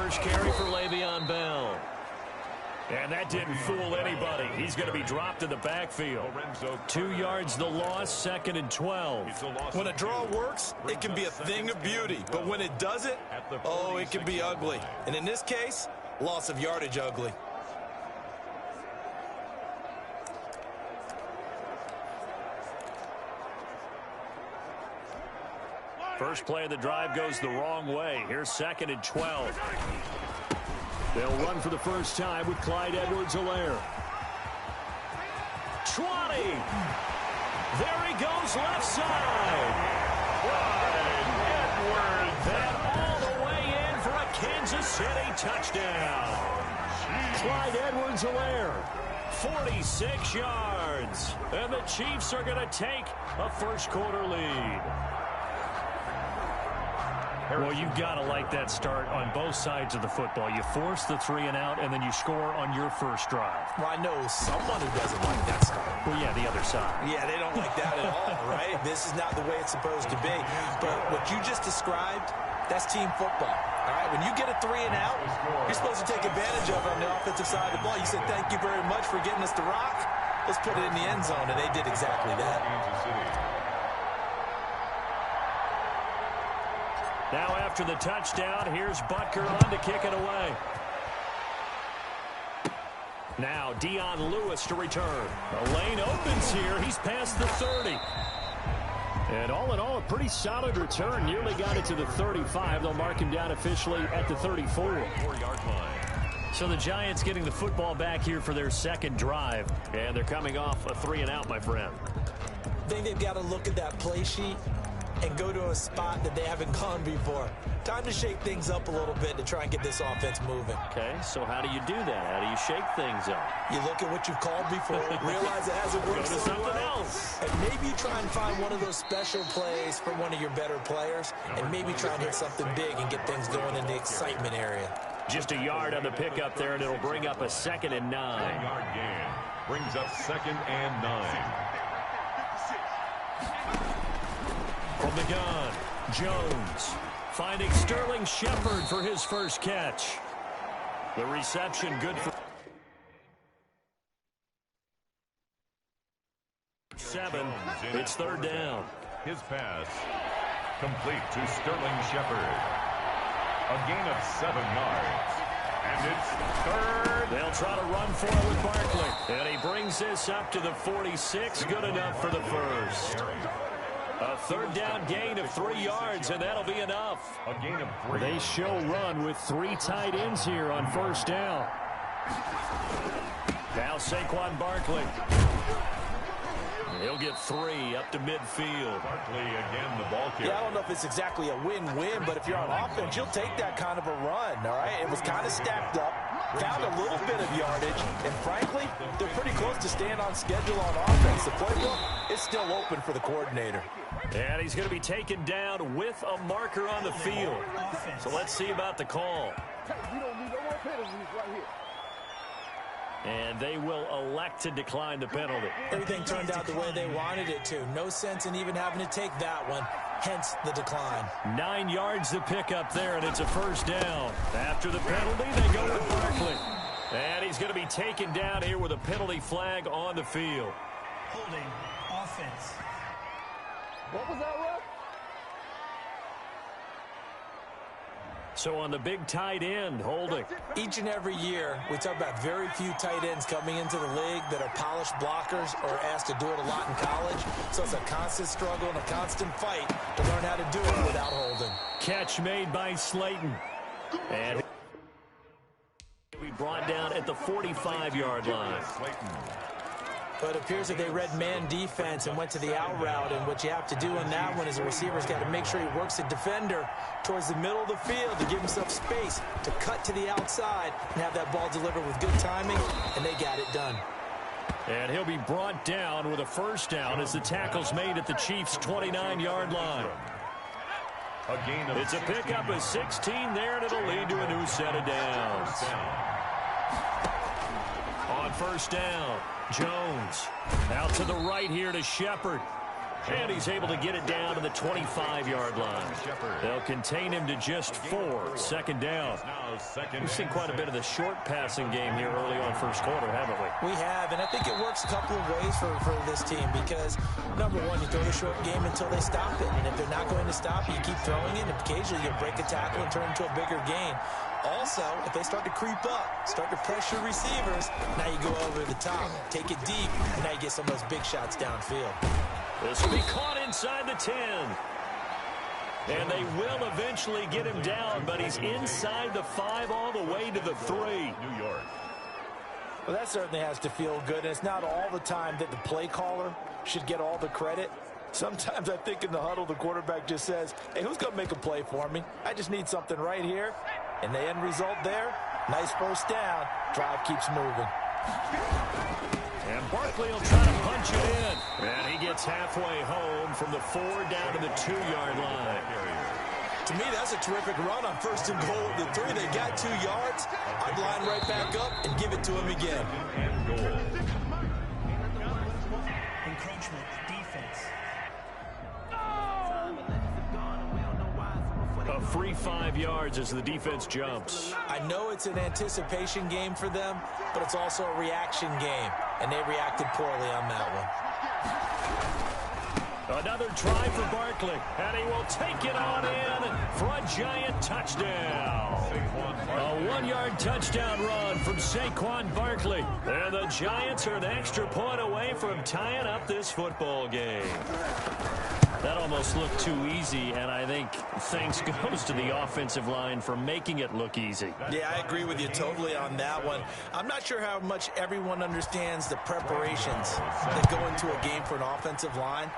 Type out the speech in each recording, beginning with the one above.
first carry for Le'Veon Bell. And that didn't fool anybody. He's going to be dropped in the backfield. 2 yards the loss, 2nd and 12. When a draw works, it can be a thing of beauty. But when it doesn't, oh, it can be ugly. And in this case, loss of yardage ugly. First play of the drive goes the wrong way. Here's 2nd and 12. They'll run for the first time with Clyde Edwards-Helaire. 20. There he goes, left side. Clyde Edwards. And all the way in for a Kansas City touchdown. Clyde Edwards-Helaire, 46 yards. And the Chiefs are going to take a first-quarter lead. Well, you've got to like that start on both sides of the football. You force the 3 and out, and then you score on your first drive. Well, I know someone who doesn't like that start. Well, yeah, the other side. Yeah, they don't like that at all, right? This is not the way it's supposed to be. But what you just described, that's team football. All right, when you get a 3 and out, you're supposed to take advantage of it on the offensive side of the ball. You said, thank you very much for getting us the rock. Let's put it in the end zone, and they did exactly that. Now after the touchdown, here's Butker on to kick it away. Now Dion Lewis to return. The lane opens here. He's past the 30. And all in all, a pretty solid return. Nearly got it to the 35. They'll mark him down officially at the 34. 4-yard line. So the Giants getting the football back here for their second drive. And they're coming off a 3 and out, my friend. I think they've got to look at that play sheet and go to a spot that they haven't gone before. Time to shake things up a little bit to try and get this offense moving. Okay, so how do you do that? How do you shake things up? You look at what you've called before, realize it hasn't worked so something well, else. And maybe you try and find one of those special plays from one of your better players, and maybe try and hit something big and get things going in the excitement area. Just a yard on the pickup there, and it'll bring up a 2nd and 9. 10-yard gain brings up 2nd and 9. From the gun, Jones finding Sterling Shepard for his first catch. The reception good for 7. It's 3rd down. His pass complete to Sterling Shepard. A gain of 7 yards. And it's 3rd. They'll try to run for it with Barkley. And he brings this up to the 46. Good enough for the first. A 3rd down gain of 3 yards, and that'll be enough. A gain of 3. They show run with 3 tight ends here on first down. Now Saquon Barkley. He'll get 3 up to midfield. Barkley again, the ball carrier. Yeah, I don't know if it's exactly a win-win, but if you're on offense, you'll take that kind of a run, all right? It was kind of stacked up, found a little bit of yardage, and frankly, they're pretty close to staying on schedule on offense. The playbook is still open for the coordinator. And he's going to be taken down with a marker on the field. So let's see about the call. And they will elect to decline the penalty. Everything turned out the way they wanted it to. No sense in even having to take that one, hence the decline. 9 yards to pick up there, and it's a first down. After the penalty, they go with Barkley. And he's going to be taken down here with a penalty flag on the field. Holding offense. What was that, ref? So on the big tight end, holding. Each and every year, we talk about very few tight ends coming into the league that are polished blockers or asked to do it a lot in college. So it's a constant struggle and a constant fight to learn how to do it without holding. Catch made by Slayton. And he'll be brought down at the 45-yard line. But it appears that they read man defense and went to the out route, and what you have to do on that one is the receiver's got to make sure he works the defender towards the middle of the field to give himself space to cut to the outside and have that ball delivered with good timing, and they got it done. And he'll be brought down with a first down as the tackle's made at the Chiefs' 29-yard line. It's a pickup of 16 there, and it'll lead to a new set of downs. On first down, Jones out to the right here to Shepard. And he's able to get it down to the 25-yard line. They'll contain him to just 4. Second down. We've seen quite a bit of the short passing game here early on first quarter, haven't we? We have, and I think it works a couple of ways for this team because, number one, you throw the short game until they stop it. And if they're not going to stop it, you keep throwing it, and occasionally you'll break a tackle and turn it into a bigger gain. Also, if they start to creep up, start to pressure receivers, now you go over the top, take it deep, and now you get some of those big shots downfield. This will be caught inside the 10. And they will eventually get him down, but he's inside the 5 all the way to the 3. New York. Well, that certainly has to feel good, and it's not all the time that the play caller should get all the credit. Sometimes I think in the huddle, the quarterback just says, hey, who's going to make a play for me? I just need something right here. And the end result there, nice first down. Drive keeps moving. And Barkley will try to punch it in. And he gets halfway home from the 4 down to the 2-yard line. To me, that's a terrific run on first and goal at the 3. They got 2 yards. I'd line right back up and give it to him again. And goal. Encroachment, defense. A free 5 yards as the defense jumps. I know it's an anticipation game for them, but it's also a reaction game, and they reacted poorly on that one. Another try for Barkley, and he will take it on in for a giant touchdown. A 1-yard touchdown run from Saquon Barkley. And the Giants are an extra point away from tying up this football game. That almost looked too easy, and I think thanks goes to the offensive line for making it look easy. Yeah, I agree with you totally on that one. I'm not sure how much everyone understands the preparations that go into a game for an offensive line,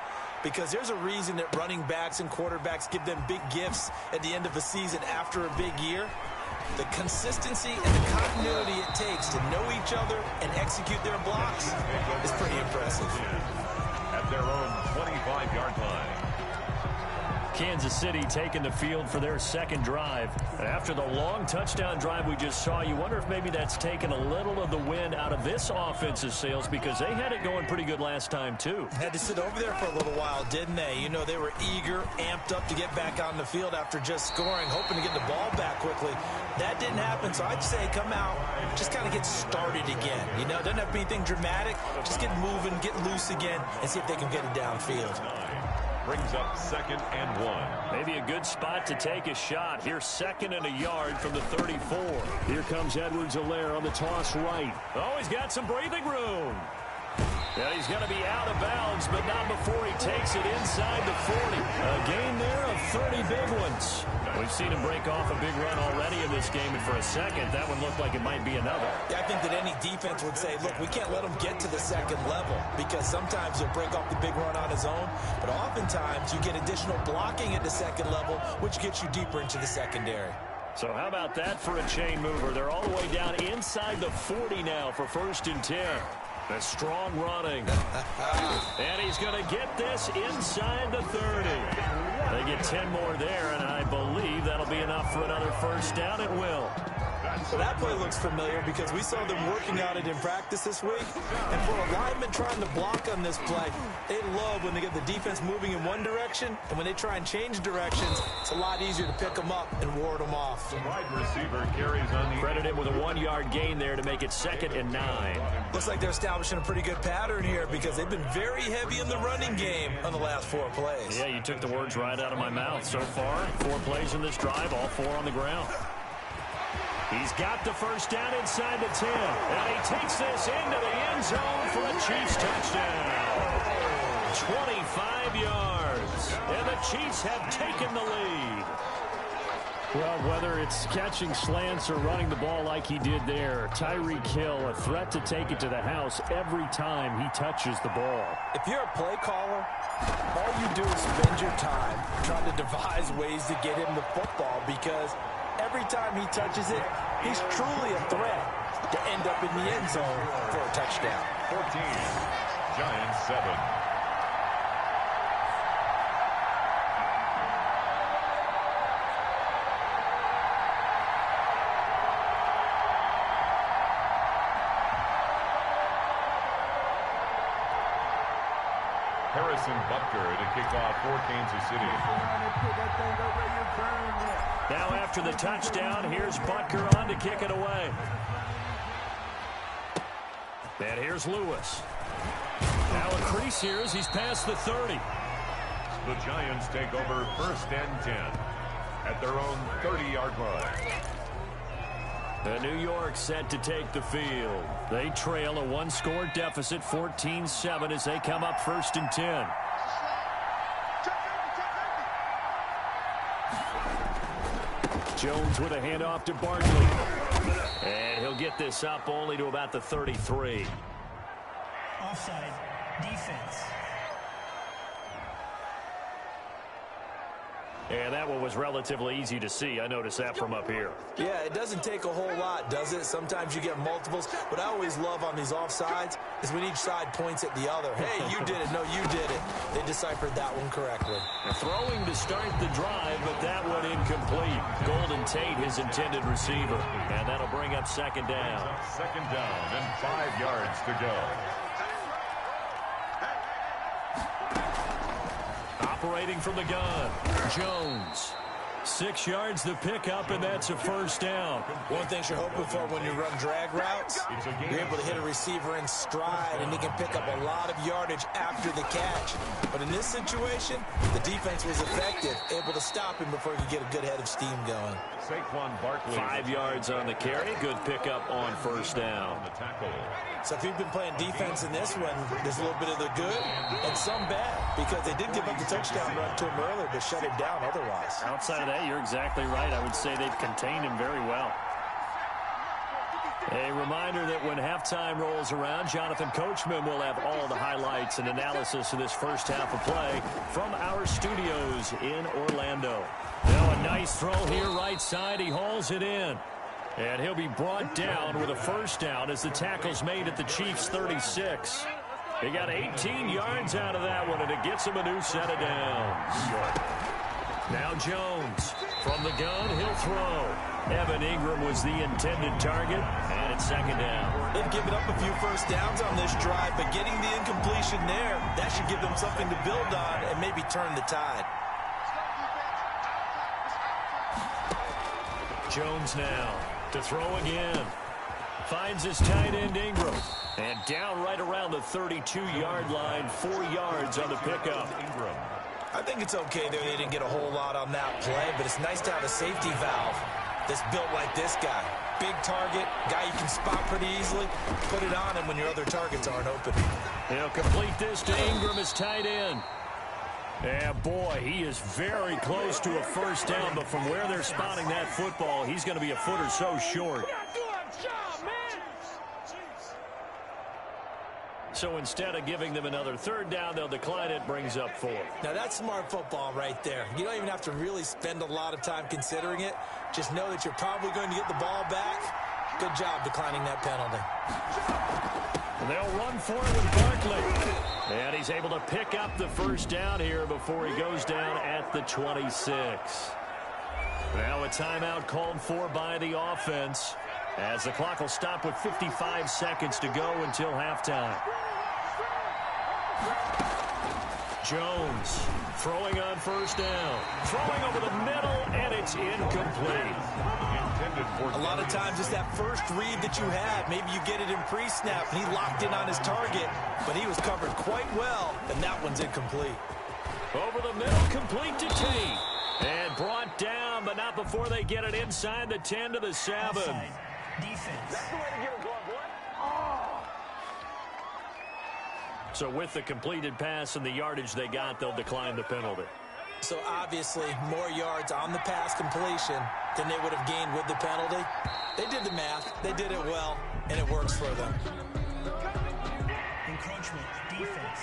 because there's a reason that running backs and quarterbacks give them big gifts at the end of a season after a big year. The consistency and the continuity it takes to know each other and execute their blocks is pretty impressive. At their own 25-yard line. Kansas City taking the field for their second drive. And after the long touchdown drive we just saw, you wonder if maybe that's taken a little of the wind out of this offensive sails, because they had it going pretty good last time too. Had to sit over there for a little while, didn't they? You know, they were eager, amped up to get back on the field after just scoring, hoping to get the ball back quickly. That didn't happen, so I'd say come out, just kind of get started again. You know, it doesn't have to be anything dramatic. Just get moving, get loose again, and see if they can get it downfield. Brings up 2nd and 1. Maybe a good spot to take a shot. Here's 2nd and a yard from the 34. Here comes Edwards-Helaire on the toss right. Oh, he's got some breathing room. And he's going to be out of bounds, but not before he takes it inside the 40. A gain there of 30 big ones. We've seen him break off a big run already in this game, and for a second, that one looked like it might be another. Yeah, I think that any defense would say, look, we can't let him get to the second level, because sometimes he'll break off the big run on his own, but oftentimes you get additional blocking at the second level, which gets you deeper into the secondary. So how about that for a chain mover? They're all the way down inside the 40 now for 1st and 10. A strong running. And he's going to get this inside the 30. They get 10 more there, and I believe that'll be enough for another first down. It will. So that play looks familiar because we saw them working on it in practice this week. And for a lineman trying to block on this play, they love when they get the defense moving in one direction. And when they try and change directions, it's a lot easier to pick them up and ward them off. The wide receiver carries on the... Credit him with a 1-yard gain there to make it 2nd and 9. Looks like they're establishing a pretty good pattern here because they've been very heavy in the running game on the last 4 plays. Yeah, you took the words right out of my mouth. So far, 4 plays in this drive, all 4 on the ground. He's got the first down inside the 10. And he takes this into the end zone for a Chiefs touchdown. 25 yards. And the Chiefs have taken the lead. Well, whether it's catching slants or running the ball like he did there, Tyreek Hill, a threat to take it to the house every time he touches the ball. If you're a play caller, all you do is spend your time trying to devise ways to get him the football, because every time he touches it, he's truly a threat to end up in the end zone for a touchdown. 14, Giants 7. Harrison Butker to kick off for Kansas City. Now after the touchdown, here's Butker on to kick it away. And here's Lewis. Now a crease here as he's past the 30. The Giants take over 1st and 10 at their own 30-yard line. The New York set to take the field. They trail a one-score deficit, 14-7, as they come up 1st and 10. Jones with a handoff to Barkley. And he'll get this up only to about the 33. Offside. Defense. And that one was relatively easy to see. I noticed that from up here. Yeah, it doesn't take a whole lot, does it? Sometimes you get multiples. What I always love on these offsides is when each side points at the other. Hey, you did it. No, you did it. They deciphered that one correctly. Throwing to start the drive, but that one incomplete. Golden Tate, his intended receiver. And that'll bring up 2nd down. 2nd down and 5 yards to go. Operating from the gun, Jones. 6 yards the pickup, and that's a 1st down. One thing you're hoping for when you run drag routes, you're able to hit a receiver in stride, and he can pick up a lot of yardage after the catch. But in this situation, the defense was effective, able to stop him before he could get a good head of steam going. Saquon Barkley. 5 yards on the carry. Good pickup on 1st down. The tackle. So if you've been playing defense in this one, there's a little bit of the good and some bad, because they did give up the touchdown run to him earlier, but shut him down otherwise. Outside of that, you're exactly right. I would say they've contained him very well. A reminder that when halftime rolls around, Jonathan Coachman will have all the highlights and analysis of this first half of play from our studios in Orlando. Now a nice throw here right side. He hauls it in. And he'll be brought down with a 1st down as the tackle's made at the Chiefs' 36. He got 18 yards out of that one, and it gets him a new set of downs. Now Jones from the gun, he'll throw. Evan Ingram was the intended target, and it's 2nd down. They've given up a few 1st downs on this drive, but getting the incompletion there, that should give them something to build on and maybe turn the tide. Jones now to throw again. Finds his tight end Ingram. And down right around the 32-yard line, 4 yards on the pickup. Ingram. I think it's okay there. They didn't get a whole lot on that play, but it's nice to have a safety valve that's built like this guy. Big target, guy you can spot pretty easily. Put it on him when your other targets aren't open. He'll complete this to Ingram as tight end. And boy, he is very close to a 1st down, but from where they're spotting that football, he's going to be a foot or so short. So instead of giving them another 3rd down, they'll decline it, brings up 4. Now that's smart football right there. You don't even have to really spend a lot of time considering it. Just know that you're probably going to get the ball back. Good job declining that penalty. And they'll run for it with Barkley. And he's able to pick up the 1st down here before he goes down at the 26. Now a timeout called for by the offense, as the clock will stop with 55 seconds to go until halftime. Jones throwing on 1st down. Throwing over the middle, and it's incomplete. A lot of times it's that first read that you had. Maybe you get it in pre-snap, and he locked in on his target, but he was covered quite well, and that one's incomplete. Over the middle, complete to Tate. And brought down, but not before they get it inside the 10 to the 7. Offside. Defense. So with the completed pass and the yardage they got, they'll decline the penalty. So obviously more yards on the pass completion than they would have gained with the penalty. They did the math. They did it well, and it works for them. Encroachment. Defense.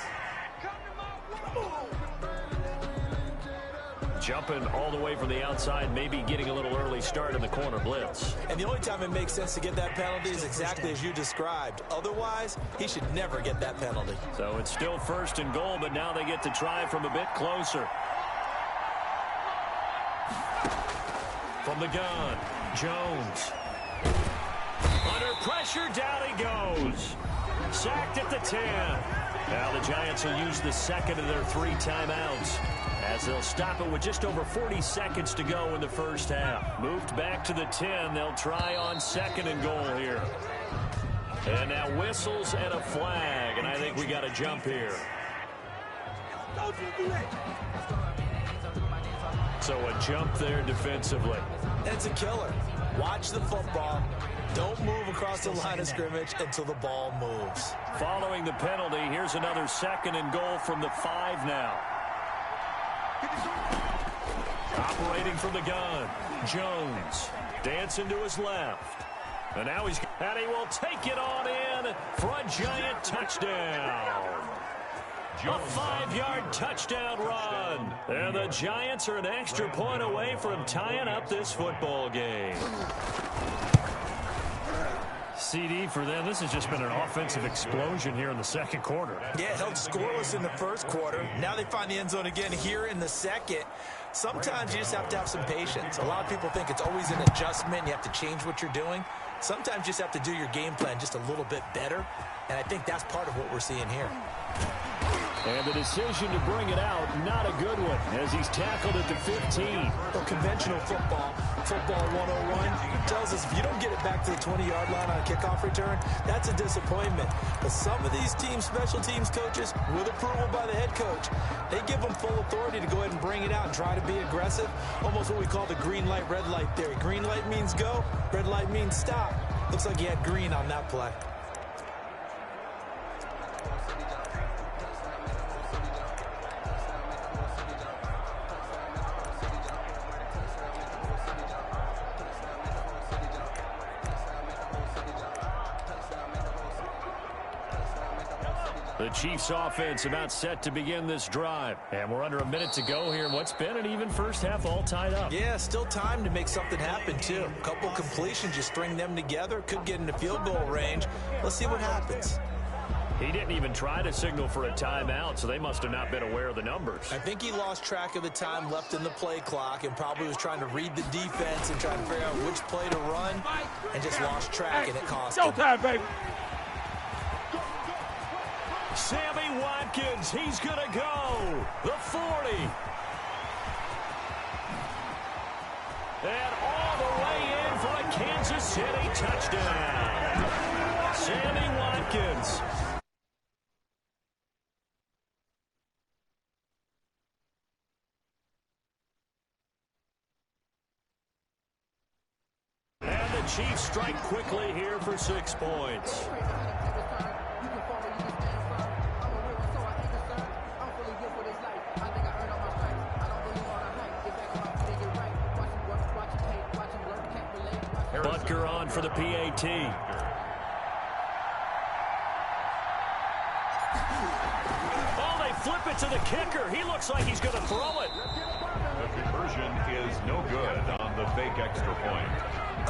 Jumping all the way from the outside, maybe getting a little early start in the corner blitz. And the only time it makes sense to get that penalty is exactly as you described. Otherwise, he should never get that penalty. So it's still 1st and goal, but now they get to try from a bit closer. From the gun, Jones. Under pressure, down he goes. Sacked at the 10. Now the Giants will use the second of their 3 timeouts as they'll stop it with just over 40 seconds to go in the first half. Moved back to the 10. They'll try on 2nd and goal here. And now whistles and a flag, and I think we got a jump here. So a jump there defensively. It's a killer. Watch the football. Don't move across the line of scrimmage until the ball moves. Following the penalty, here's another 2nd and goal from the 5 now. Operating from the gun, Jones dancing to his left. And now he will take it on in for a Giant touchdown. A 5-yard touchdown run. And the Giants are an extra point away from tying up this football game. CD for them, this has just been an offensive explosion here in the second quarter. Yeah, held scoreless in the first quarter. Now they find the end zone again here in the second. Sometimes you just have to have some patience. A lot of people think it's always an adjustment. You have to change what you're doing. Sometimes you just have to do your game plan just a little bit better. And I think that's part of what we're seeing here. And the decision to bring it out, not a good one, as he's tackled at the 15. Well, conventional football 101, tells us if you don't get it back to the 20-yard line on a kickoff return, that's a disappointment. But some of these special teams coaches, with approval by the head coach, they give them full authority to go ahead and bring it out and try to be aggressive. Almost what we call the green light, red light theory. Green light means go, red light means stop. Looks like he had green on that play. The Chiefs offense about set to begin this drive. And we're under a minute to go here. What's been an even first half all tied up. Yeah, still time to make something happen, too. A couple completions, you string them together. Could get into field goal range. Let's see what happens. He didn't even try to signal for a timeout, so they must have not been aware of the numbers. I think he lost track of the time left in the play clock and probably was trying to read the defense and trying to figure out which play to run and just lost track, and it cost him. Showtime, baby. Sammy Watkins, he's going to go. The 40. And all the way in for a Kansas City touchdown. Sammy Watkins. And the Chiefs strike quickly here for 6 points. Butker on for the PAT. Oh, they flip it to the kicker. He looks like he's going to throw it. The conversion is no good on the fake extra point.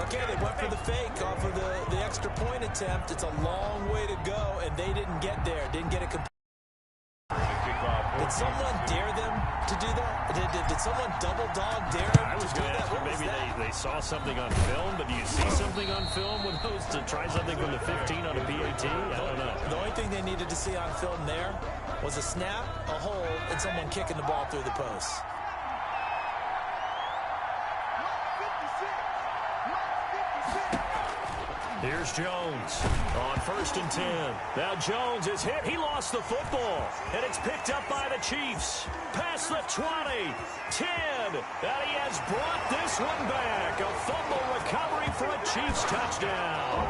Okay, they went for the fake off of the extra point attempt. It's a long way to go, and they didn't get there. Didn't get it complete. Did someone dare them to do that? Did someone double dog dare them I was to do going to that? ask you, maybe they saw something on film, but do you see something on film with those to try something from the 15 on a PAT? I don't know. The only thing they needed to see on film there was a snap, a hold, and someone kicking the ball through the post. Here's Jones on 1st and 10. Now Jones is hit. He lost the football, and it's picked up by the Chiefs. Past the 20, 10, and he has brought this one back. A fumble recovery for a Chiefs touchdown.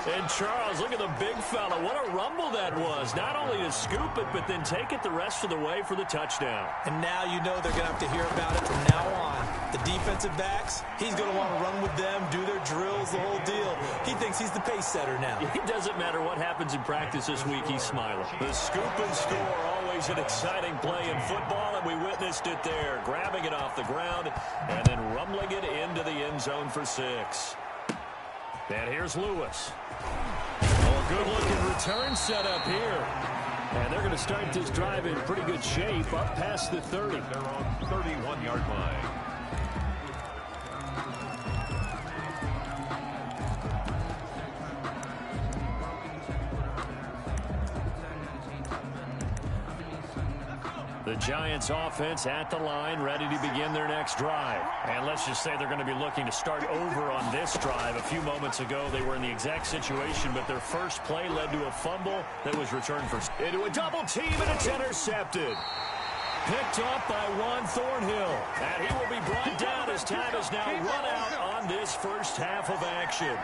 And Charles, look at the big fella. What a rumble that was. Not only to scoop it, but then take it the rest of the way for the touchdown. And now you know they're going to have to hear about it from now on. The defensive backs, he's going to want to run with them, do their drills, the whole deal. He thinks he's the pace setter now. It doesn't matter what happens in practice this week, he's smiling. The scoop and score, always an exciting play in football, and we witnessed it there. Grabbing it off the ground and then rumbling it into the end zone for 6. And here's Lewis. Oh, a good-looking return set up here. And they're going to start this drive in pretty good shape up past the 30. They're on 31-yard line. The Giants offense at the line, ready to begin their next drive. And let's just say they're going to be looking to start over on this drive. A few moments ago, they were in the exact situation, but their first play led to a fumble that was returned for into a double team, and it's intercepted. Picked up by Juan Thornhill. And he will be brought down as time has now run out on this first half of action.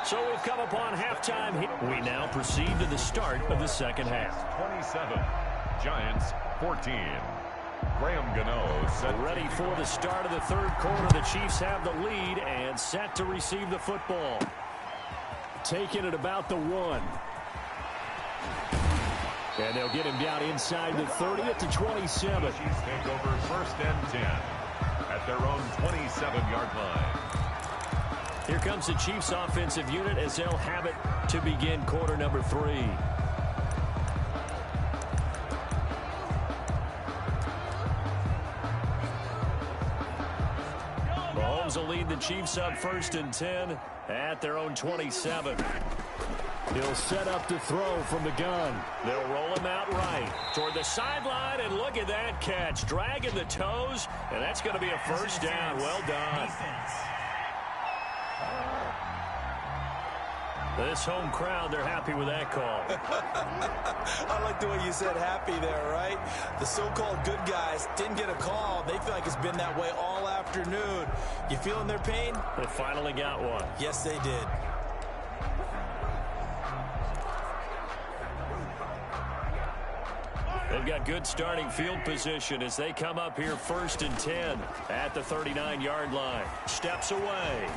So we've come upon halftime. We now proceed to the start of the second half. 27, Giants 14. Graham Gano set ready for the start of the third quarter. The Chiefs have the lead and set to receive the football. Taking it about the 1. And they'll get him down inside the 30 at the 27. The Chiefs take over first and 10 at their own 27-yard line. Here comes the Chiefs offensive unit as they'll have it to begin quarter number 3. Mahomes will lead the Chiefs up first and 10 at their own 27. He'll set up to throw from the gun. They'll roll him out right toward the sideline, and look at that catch. Dragging the toes, and that's going to be a first down. Well done. This home crowd, they're happy with that call. I like the way you said happy there, right? The so-called good guys didn't get a call. They feel like it's been that way all afternoon. You feeling their pain? They finally got one. Yes, they did. They've got good starting field position as they come up here first and 10 at the 39-yard line. Steps away.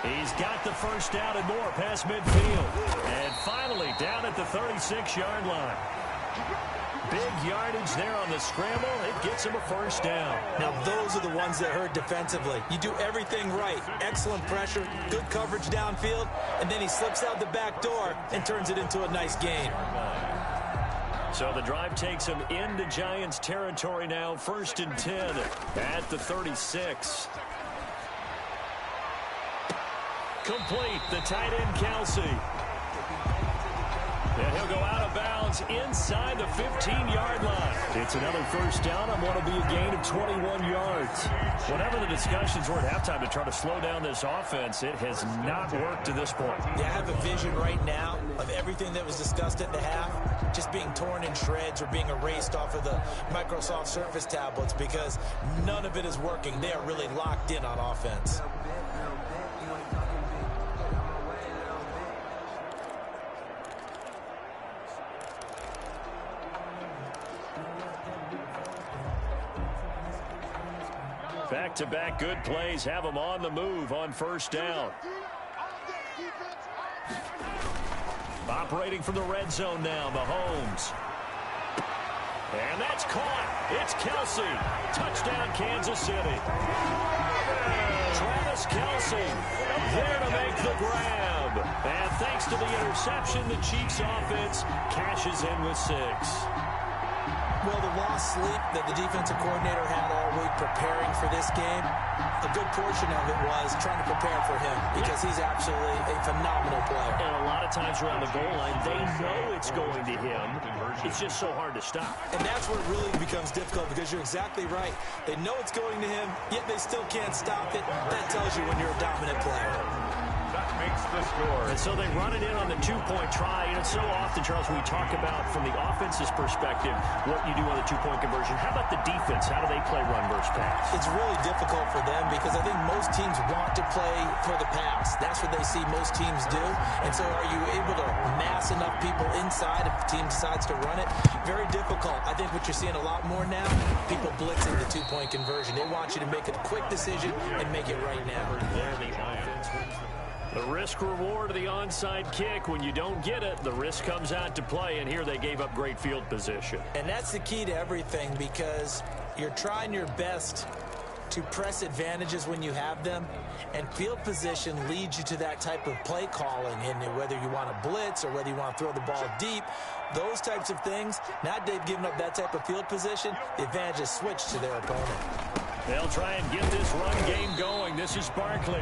He's got the first down and more past midfield. And finally down at the 36-yard line. Big yardage there on the scramble. It gets him a first down. Now those are the ones that hurt defensively. You do everything right. Excellent pressure, good coverage downfield, and then he slips out the back door and turns it into a nice gain. So the drive takes him into Giants territory now. First and 10 at the 36. Complete, the tight end, Kelsey. And he'll go out of bounds inside the 15-yard line. It's another first down on what will be a gain of 21 yards. Whatever the discussions were at halftime to try to slow down this offense, it has not worked to this point. Yeah, I have a vision right now of everything that was discussed at the half just being torn in shreds or being erased off of the Microsoft Surface tablets because none of it is working. They are really locked in on offense. Back-to-back good plays have them on the move on first down. Operating from the red zone now, Mahomes. And that's caught. It's Kelsey. Touchdown, Kansas City. Travis Kelsey there to make the grab. And thanks to the interception, the Chiefs offense cashes in with 6. Well, the lost sleep that the defensive coordinator had all week preparing for this game, a good portion of it was trying to prepare for him because he's absolutely a phenomenal player. And a lot of times around the goal line, they know it's going to him. It's just so hard to stop. And that's where it really becomes difficult because you're exactly right. They know it's going to him, yet they still can't stop it. That tells you when you're a dominant player. That makes the score. And so they run it in on the two-point try. And it's so often, Charles, we talk about from the offense's perspective what you do on the two-point conversion. How about the defense? How do they play run versus pass? It's really difficult for them because I think most teams want to play for the pass. That's what they see most teams do. And so are you able to mass enough people inside if the team decides to run it? Very difficult. I think what you're seeing a lot more now, people blitzing the two-point conversion. They want you to make a quick decision and make it right now. There the offense wins. The risk-reward of the onside kick. When you don't get it, the risk comes out to play, and here they gave up great field position. And that's the key to everything because you're trying your best to press advantages when you have them, and field position leads you to that type of play calling, and whether you want to blitz or whether you want to throw the ball deep, those types of things, now they've given up that type of field position, the advantage is switched to their opponent. They'll try and get this run game going. This is Barkley.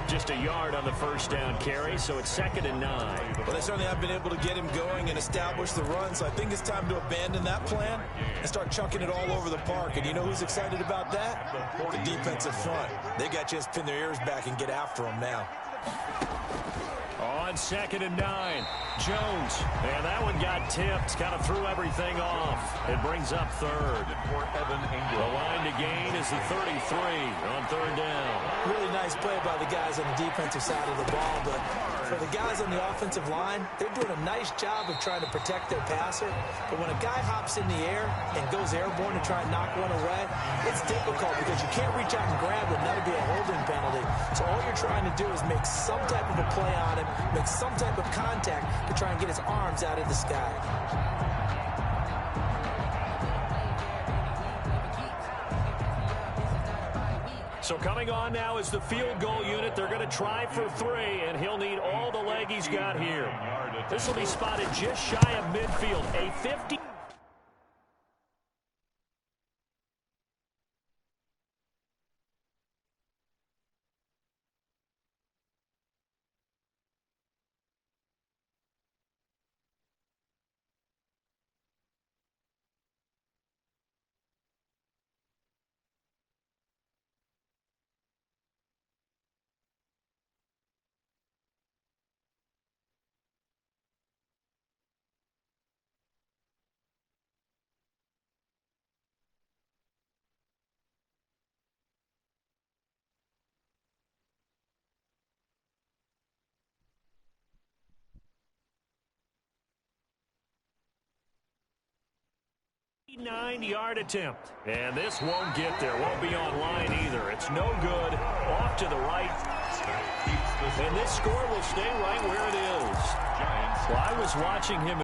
Just a yard on the first down carry, so it's 2nd and 9. Well, they certainly have been able to get him going and establish the run, so I think it's time to abandon that plan and start chunking it all over the park. And you know who's excited about that? The defensive front. They got just pin their ears back and get after him now. On 2nd and 9, Jones. And that one got tipped, kind of threw everything off. It brings up 3rd. The line to gain is the 33 on 3rd down. Really nice play by the guys on the defensive side of the ball, but for the guys on the offensive line, they're doing a nice job of trying to protect their passer. But when a guy hops in the air and goes airborne to try and knock one away, it's difficult because you can't reach out and grab it, and that'll be a holding penalty. So all you're trying to do is make some type of a play on him, make some type of contact to try and get his arms out of the sky. So coming on now is the field goal unit. They're going to try for 3, and he'll need all the leg he's got here. This will be spotted just shy of midfield. A 50. Nine-yard attempt. And this won't get there. Won't be online either. It's no good. Off to the right. And this score will stay right where it is. Well, I was watching him.